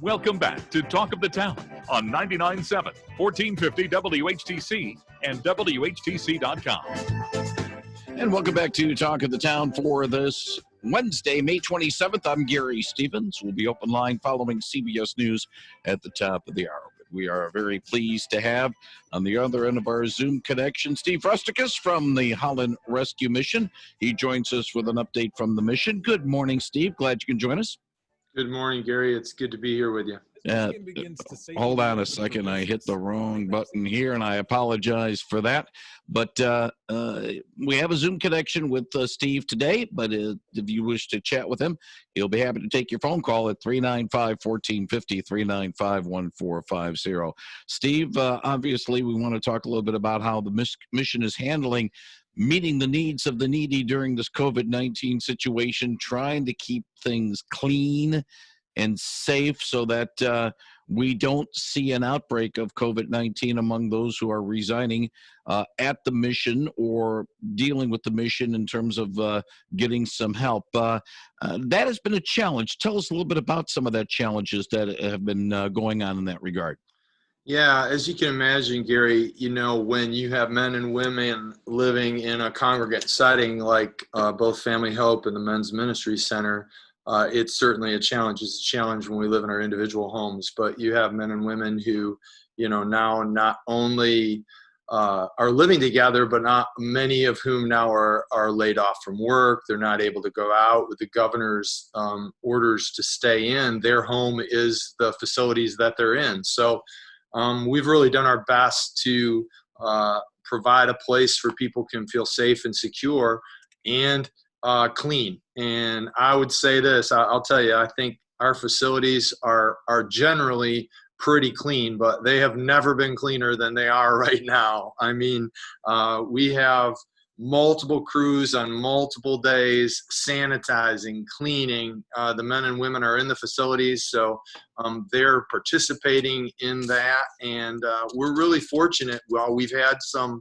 Welcome back to Talk of the Town on 99.7, 1450 WHTC and WHTC.com. And welcome back to Talk of the Town for this Wednesday, May 27th. I'm Gary Stevens. We'll be open line following CBS News at the top of the hour. But we are very pleased to have on the other end of our Zoom connection, Steve Rusticus from the Holland Rescue Mission. He joins us with an update from the mission. Good morning, Steve. Glad you can join us. Good morning, Gary. It's good to be here with you. Hold on a second. I hit the wrong button here, and I apologize for that. But we have a Zoom connection with Steve today. But if you wish to chat with him, he'll be happy to take your phone call at 395-1450, 395-1450. Steve, obviously, we want to talk a little bit about how the mission is handling meeting the needs of the needy during this COVID-19 situation, trying to keep things clean and safe so that we don't see an outbreak of COVID-19 among those who are resigning at the mission or dealing with the mission in terms of getting some help. That has been a challenge. Tell us a little bit about some of the challenges that have been going on in that regard. Yeah, as you can imagine, Gary, when you have men and women living in a congregate setting like both Family Hope and the Men's Ministry Center, it's certainly a challenge. It's a challenge when we live in our individual homes, but you have men and women who, now not only are living together, but not many of whom now are laid off from work. They're not able to go out with the governor's orders to stay in. Their home is the facilities that they're in. So we've really done our best to provide a place where people can feel safe and secure and clean. And I would say this, I'll tell you, I think our facilities are generally pretty clean, but they have never been cleaner than they are right now. I mean, we have multiple crews on multiple days, sanitizing, cleaning. The men and women are in the facilities, so they're participating in that. And we're really fortunate. Well, we've had some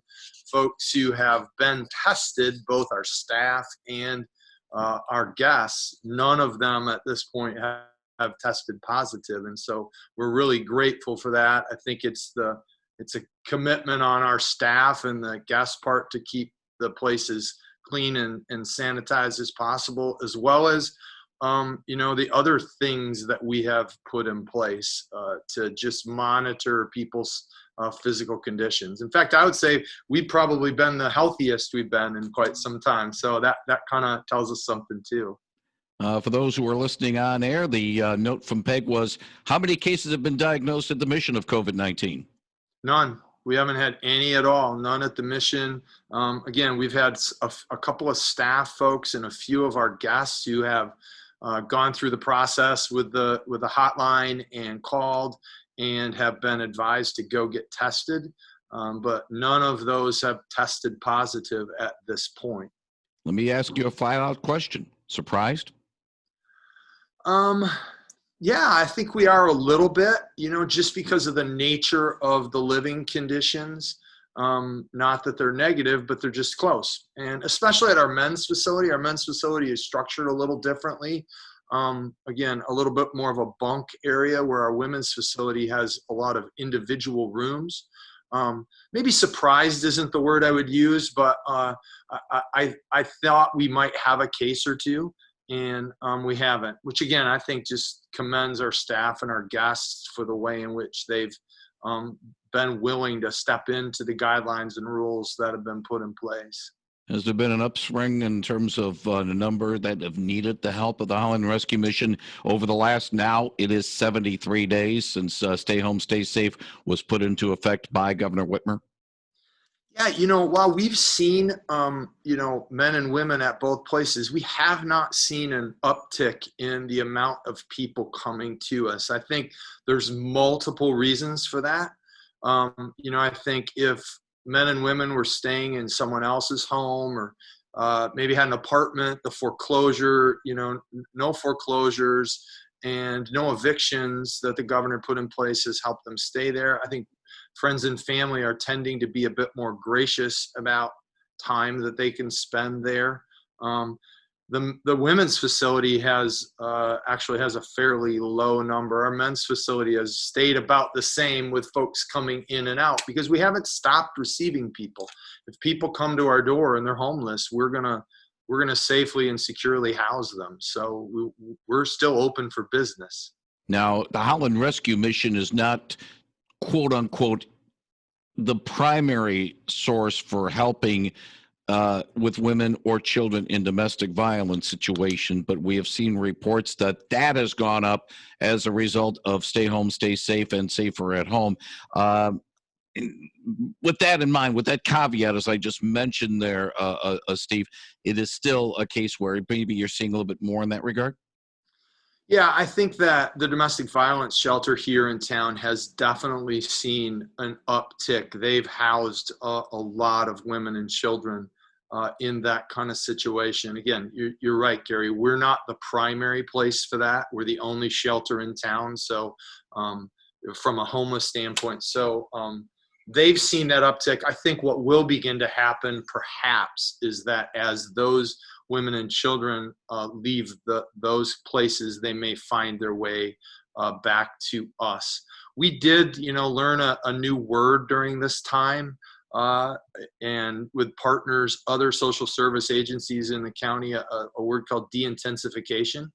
folks who have been tested, both our staff and our guests. None of them at this point have tested positive. And so we're really grateful for that. I think it's a commitment on our staff and the guest part to keep the places clean and sanitized as possible, as well as, the other things that we have put in place to just monitor people's physical conditions. In fact, I would say we've probably been the healthiest we've been in quite some time. So that kind of tells us something too. For those who are listening on air, the note from Peg was, how many cases have been diagnosed at the mission of COVID-19? None. We haven't had any at all, none at the mission. Again, we've had a couple of staff folks and a few of our guests who have gone through the process with the hotline and called and have been advised to go get tested. But none of those have tested positive at this point. Let me ask you a flat-out question. Surprised? Yeah, I think we are a little bit, just because of the nature of the living conditions. Not that they're negative, but they're just close. And especially at our men's facility is structured a little differently. Again, a little bit more of a bunk area, where our women's facility has a lot of individual rooms. Maybe surprised isn't the word I would use, but I thought we might have a case or two. And we haven't, which again, I think just commends our staff and our guests for the way in which they've been willing to step into the guidelines and rules that have been put in place. Has there been an upswing in terms of the number that have needed the help of the Holland Rescue Mission over the last, now it is 73 days since Stay Home, Stay Safe was put into effect by Governor Whitmer? Yeah, while we've seen, men and women at both places, we have not seen an uptick in the amount of people coming to us. I think there's multiple reasons for that. I think if men and women were staying in someone else's home or maybe had an apartment, the foreclosure, no foreclosures and no evictions that the governor put in place has helped them stay there. I think friends and family are tending to be a bit more gracious about time that they can spend there. The women's facility has actually has a fairly low number. Our men's facility has stayed about the same with folks coming in and out because we haven't stopped receiving people. If people come to our door and they're homeless, we're gonna safely and securely house them. So we're still open for business. Now, the Holland Rescue Mission is not, quote unquote, the primary source for helping with women or children in domestic violence situation, but we have seen reports that that has gone up as a result of stay home, stay safe, and safer at home. With that in mind, with that caveat, as I just mentioned there, Steve, it is still a case where maybe you're seeing a little bit more in that regard? Yeah, I think that the domestic violence shelter here in town has definitely seen an uptick. They've housed a lot of women and children in that kind of situation. Again, you're right, Gary. We're not the primary place for that. We're the only shelter in town. So from a homeless standpoint, they've seen that uptick. I think what will begin to happen perhaps is that as those women and children leave those places, they may find their way back to us. We did, learn a new word during this time, and with partners, other social service agencies in the county, a word called de-intensification.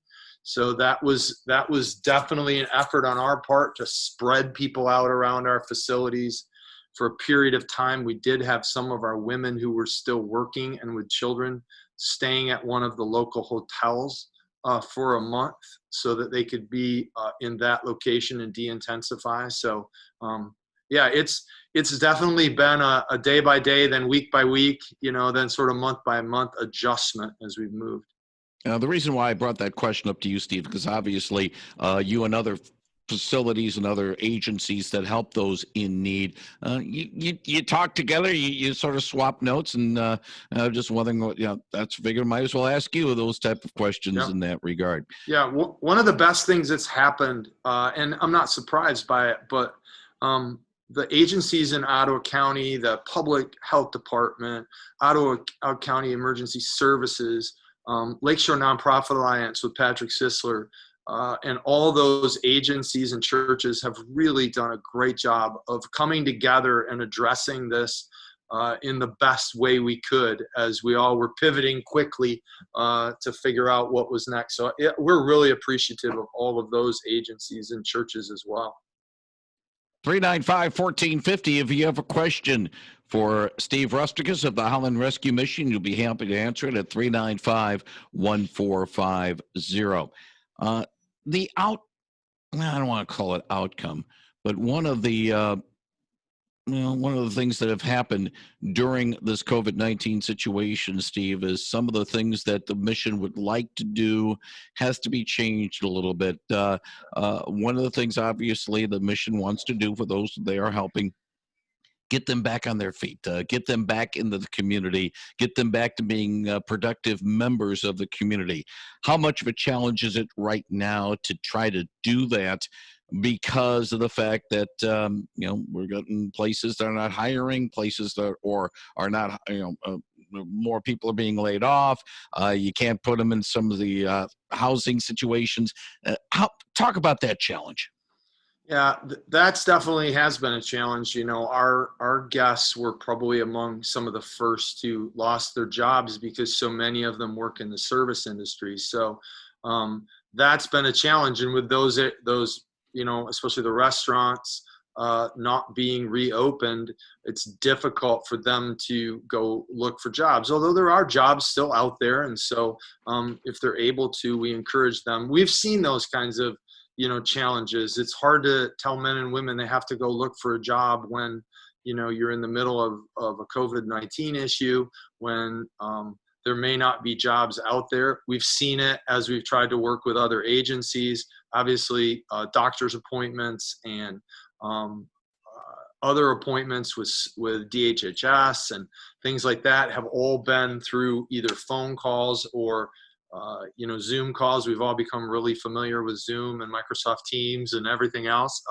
So that was definitely an effort on our part to spread people out around our facilities. For a period of time, we did have some of our women who were still working and with children staying at one of the local hotels for a month so that they could be in that location and de-intensify. So yeah, it's definitely been a day by day, then week by week, then sort of month by month adjustment as we've moved. The reason why I brought that question up to you, Steve, because obviously you and other facilities and other agencies that help those in need, you talk together, you sort of swap notes, and just wondering what, that's figured might as well ask you those type of questions in that regard. Yeah, one of the best things that's happened, and I'm not surprised by it, but the agencies in Ottawa County, the Public Health Department, Ottawa County Emergency Services, Lakeshore Nonprofit Alliance with Patrick Sisler, and all those agencies and churches have really done a great job of coming together and addressing this in the best way we could, as we all were pivoting quickly to figure out what was next. So we're really appreciative of all of those agencies and churches as well. 395-1450. If you have a question for Steve Rusticus of the Holland Rescue Mission, you'll be happy to answer it at 395-1450. I don't want to call it outcome, but one of the things that have happened during this COVID-19 situation, Steve, is some of the things that the mission would like to do has to be changed a little bit. One of the things, obviously, the mission wants to do for those they are helping, get them back on their feet, get them back into the community, get them back to being productive members of the community. How much of a challenge is it right now to try to do that, because of the fact that we're getting places that are not hiring, places that are not, more people are being laid off. You can't put them in some of the housing situations. Talk about that challenge. Yeah, that's definitely has been a challenge. Our guests were probably among some of the first who lost their jobs because so many of them work in the service industry. So that's been a challenge. And with those, especially the restaurants not being reopened, it's difficult for them to go look for jobs, although there are jobs still out there. And so if they're able to, we encourage them. We've seen those kinds of challenges. It's hard to tell men and women they have to go look for a job when, you're in the middle of a COVID-19 issue, when there may not be jobs out there. We've seen it as we've tried to work with other agencies. Obviously, doctor's appointments and other appointments with DHHS and things like that have all been through either phone calls or Zoom calls. We've all become really familiar with Zoom and Microsoft Teams and everything else.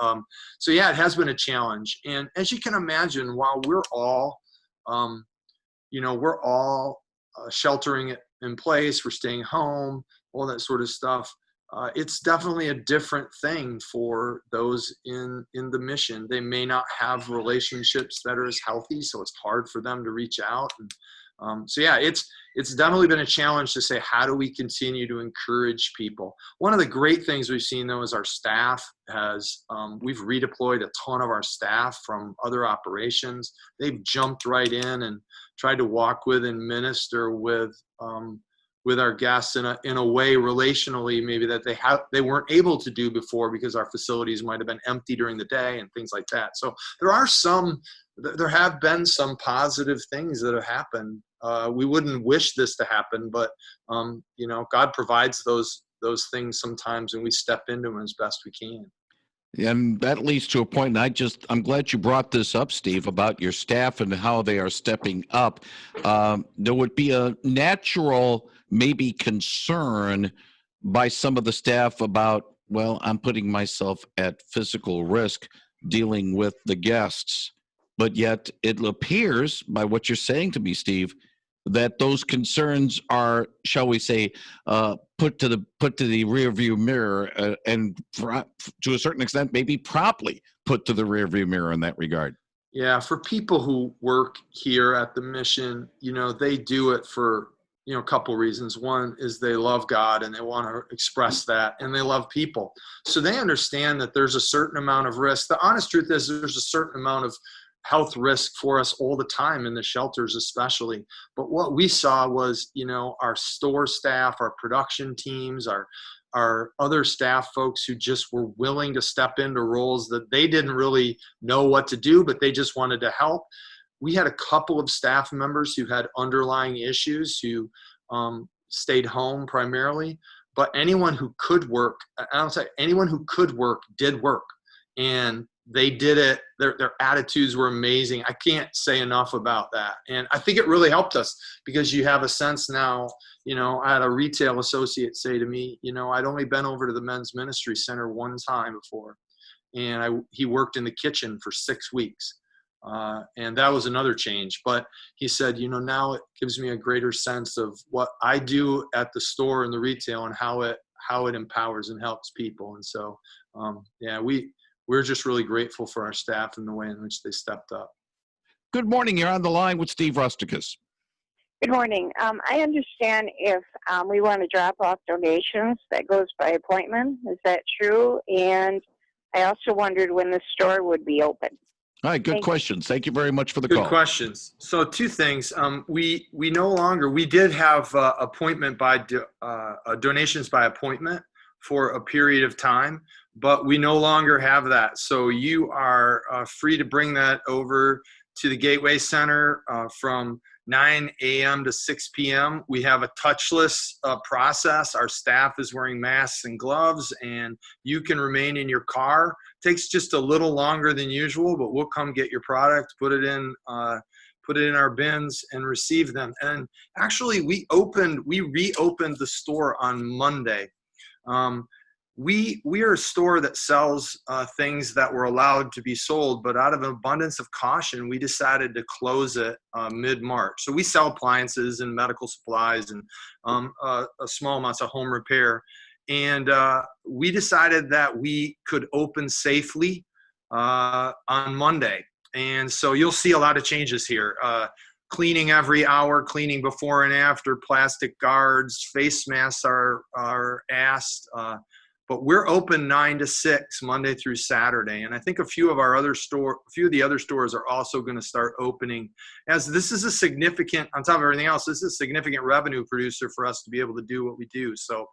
So yeah, it has been a challenge. And as you can imagine, while we're all sheltering in place, for staying home, all that sort of stuff. It's definitely a different thing for those in the mission. They may not have relationships that are as healthy, so it's hard for them to reach out. And, so yeah, it's definitely been a challenge to say, how do we continue to encourage people? One of the great things we've seen though is our staff has, we've redeployed a ton of our staff from other operations. They've jumped right in and tried to walk with and minister with our guests in a way relationally maybe that they weren't able to do before, because our facilities might have been empty during the day and things like that. So there have been some positive things that have happened. We wouldn't wish this to happen, but God provides those things sometimes, and we step into them as best we can. And that leads to a point, and I'm glad you brought this up, Steve, about your staff and how they are stepping up. There would be a natural, maybe, concern by some of the staff about, well, I'm putting myself at physical risk dealing with the guests. But yet it appears, by what you're saying to me, Steve, that those concerns are, shall we say, put to the rearview mirror, and to a certain extent, maybe promptly put to the rearview mirror in that regard. Yeah, for people who work here at the mission, they do it for a couple reasons. One is they love God and they want to express that, and they love people, so they understand that there's a certain amount of risk. The honest truth is, there's a certain amount of health risk for us all the time in the shelters especially. But what we saw was, our store staff, our production teams, our other staff folks who just were willing to step into roles that they didn't really know what to do, but they just wanted to help. We had a couple of staff members who had underlying issues who stayed home primarily, but anyone who could work, anyone who could work did work. And they did it. Their attitudes were amazing. I can't say enough about that. And I think it really helped us, because you have a sense now, I had a retail associate say to me, I'd only been over to the men's ministry center one time before. And he worked in the kitchen for 6 weeks. And that was another change. But he said, now it gives me a greater sense of what I do at the store and the retail, and how it empowers and helps people. And so, we're just really grateful for our staff and the way in which they stepped up. Good morning. You're on the line with Steve Rusticus. Good morning. I understand if we want to drop off donations, that goes by appointment. Is that true? And I also wondered when the store would be open. All right, good questions. Thank you very much for the call. Good questions. So 2 things. We no longer, we did have donations by appointment for a period of time, but we no longer have that. So you are free to bring that over to the Gateway Center from 9 a.m. to 6 p.m. We have a touchless process. Our staff is wearing masks and gloves, and you can remain in your car. It takes just a little longer than usual, but we'll come get your product, put it in our bins, and receive them. And actually, we reopened the store on Monday. We are a store that sells things that were allowed to be sold, but out of an abundance of caution, we decided to close it mid-March. So we sell appliances and medical supplies and a small amounts of home repair. And we decided that we could open safely on Monday. And so you'll see a lot of changes here. Cleaning every hour, cleaning before and after, plastic guards, face masks are asked. But we're open 9 to 6 Monday through Saturday, and I think a few of the other stores are also going to start opening, as this is a significant, on top of everything else, this is a significant revenue producer for us to be able to do what we do. So,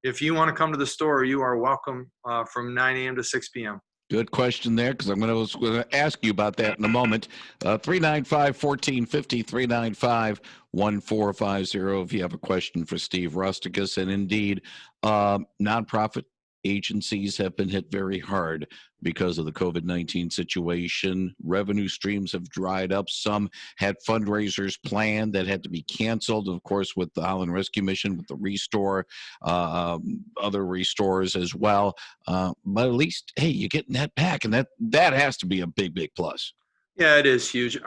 if you want to come to the store, you are welcome from 9 a.m. to 6 p.m. Good question there, because I'm going to ask you about that in a moment. 395-1450, 395-1450 if you have a question for Steve Rusticus. And indeed, nonprofit agencies have been hit very hard because of the COVID-19 situation. Revenue streams have dried up. Some had fundraisers planned that had to be canceled, of course, with the Holland Rescue Mission, with the Restore, other restores as well. But at least, hey, you're getting that back, and that has to be a big, big plus. Yeah, it is huge.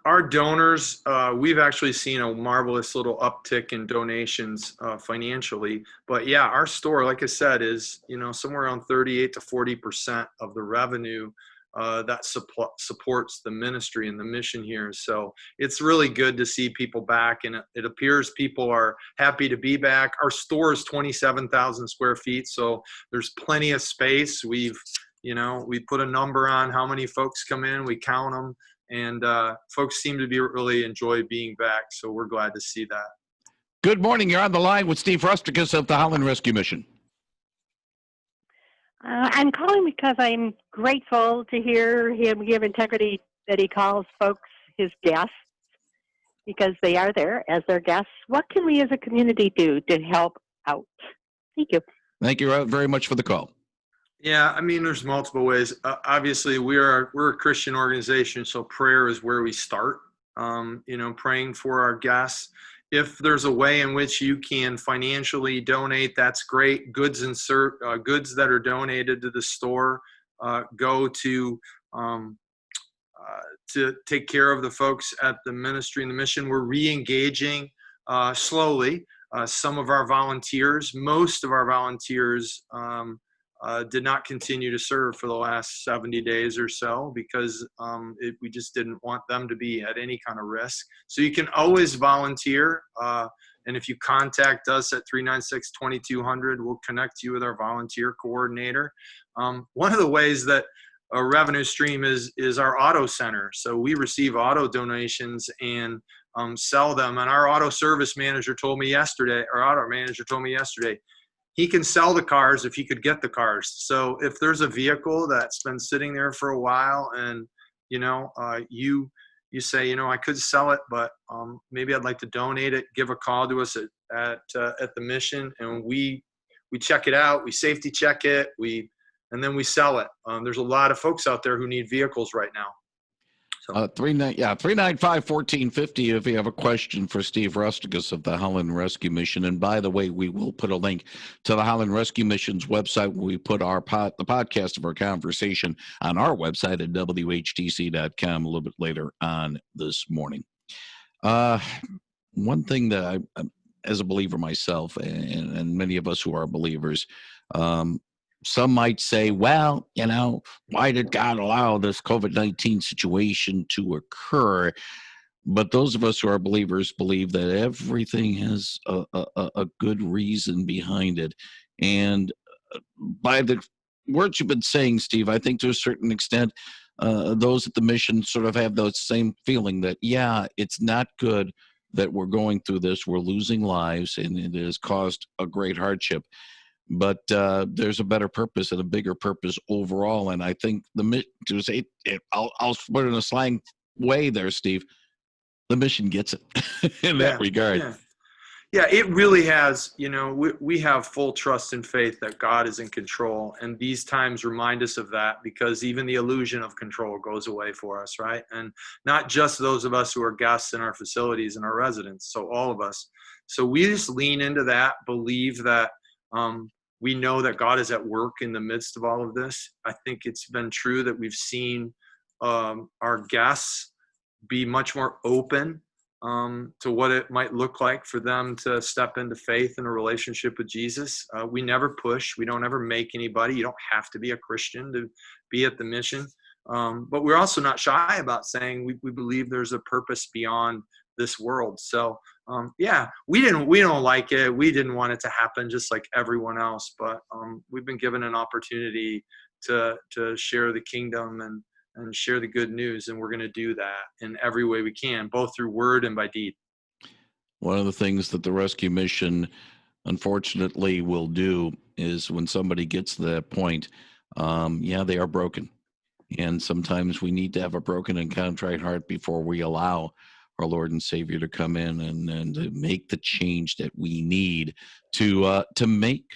Our donors, we've actually seen a marvelous little uptick in donations financially. But yeah, our store, like I said, is somewhere around 38 to 40% of the revenue that supports the ministry and the mission here. So it's really good to see people back, and it appears people are happy to be back. Our store is 27,000 square feet, so there's plenty of space. We put a number on how many folks come in, we count them, and folks seem to be really enjoy being back. So we're glad to see that. Good morning. You're on the line with Steve Rusticus of the Holland Rescue Mission. I'm calling because I'm grateful to hear him give integrity that he calls folks his guests, because they are there as their guests. What can we as a community do to help out? Thank you. Thank you very much for the call. Yeah, I mean, there's multiple ways. Obviously, we're a Christian organization, so prayer is where we start. Praying for our guests. If there's a way in which you can financially donate, that's great. Goods that are donated to the store go to take care of the folks at the ministry and the mission. We're re-engaging slowly. Some of our volunteers, most of our volunteers, did not continue to serve for the last 70 days or so because we just didn't want them to be at any kind of risk. So you can always volunteer. And if you contact us at 396-2200, we'll connect you with our volunteer coordinator. One of the ways that a revenue stream is our auto center. So we receive auto donations and sell them. And our auto manager told me yesterday, he can sell the cars if he could get the cars. So if there's a vehicle that's been sitting there for a while and, you say, I could sell it, but maybe I'd like to donate it, give a call to us at the mission, and we check it out, we safety check it, and then we sell it. There's a lot of folks out there who need vehicles right now. So 395-1450 if you have a question for Steve Rusticus of the Holland Rescue Mission. And by the way, we will put a link to the Holland Rescue Mission's website when we put the podcast of our conversation on our website at WHTC.com a little bit later on this morning. One thing that I, as a believer myself, and many of us who are believers, some might say, well, why did God allow this COVID-19 situation to occur? But those of us who are believers believe that everything has a good reason behind it. And by the words you've been saying, Steve, I think to a certain extent, those at the mission sort of have the same feeling that, yeah, it's not good that we're going through this. We're losing lives, and it has caused a great hardship. But there's a better purpose and a bigger purpose overall. And I think I'll put it in a slang way there, Steve, the mission gets it in that regard. Yeah, it really has. We have full trust and faith that God is in control. And these times remind us of that, because even the illusion of control goes away for us, right? And not just those of us who are guests in our facilities and our residents, so all of us. So we just lean into that, believe that we know that God is at work in the midst of all of this. I think it's been true that we've seen our guests be much more open to what it might look like for them to step into faith in a relationship with Jesus. We never push. We don't ever make anybody. You don't have to be a Christian to be at the mission. But we're also not shy about saying we believe there's a purpose beyond this world. So we don't like it. We didn't want it to happen just like everyone else, but we've been given an opportunity to share the kingdom and share the good news, and we're going to do that in every way we can, both through word and by deed. One of the things that the rescue mission unfortunately will do is when somebody gets to that point, they are broken, and sometimes we need to have a broken and contrite heart before we allow our Lord and Savior to come in and to make the change that we need to make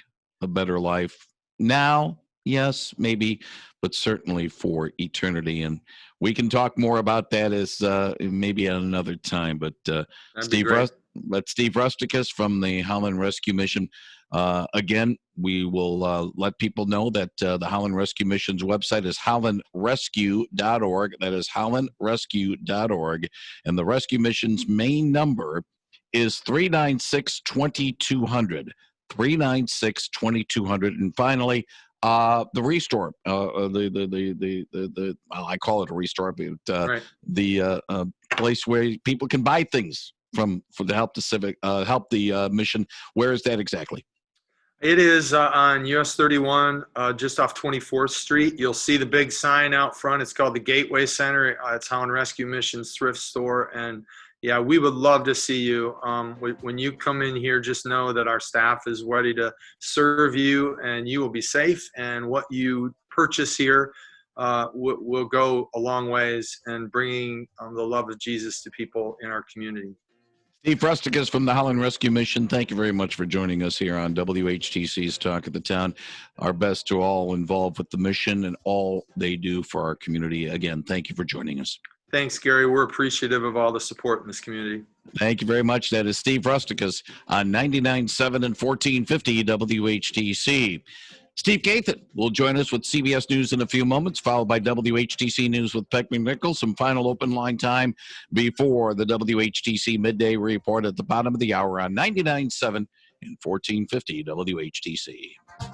a better life now. Yes, maybe, but certainly for eternity. And we can talk more about that as maybe at another time. But Steve Rusticus from the Holland Rescue Mission, Again, we will let people know that the Holland Rescue Mission's website is hollandrescue.org. That is hollandrescue.org. And the Rescue Mission's main number is 396-2200. 396-2200. And finally, the restore, I call it a restore, but Right. the place where people can buy things for to help the mission. Where is that exactly? It is on US 31, just off 24th Street. You'll see the big sign out front. It's called the Gateway Center. It's Holland Rescue Mission's thrift store. And yeah, we would love to see you. When you come in here, just know that our staff is ready to serve you, and you will be safe. And what you purchase here will go a long ways in bringing the love of Jesus to people in our community. Steve Rusticus from the Holland Rescue Mission, thank you very much for joining us here on WHTC's Talk of the Town. Our best to all involved with the mission and all they do for our community. Again, thank you for joining us. Thanks, Gary. We're appreciative of all the support in this community. Thank you very much. That is Steve Rusticus on 99.7 and 1450 WHTC. Steve Gathan will join us with CBS News in a few moments, followed by WHTC News with Peck McNichol. Some final open line time before the WHTC Midday Report at the bottom of the hour on 99.7 and 1450 WHTC.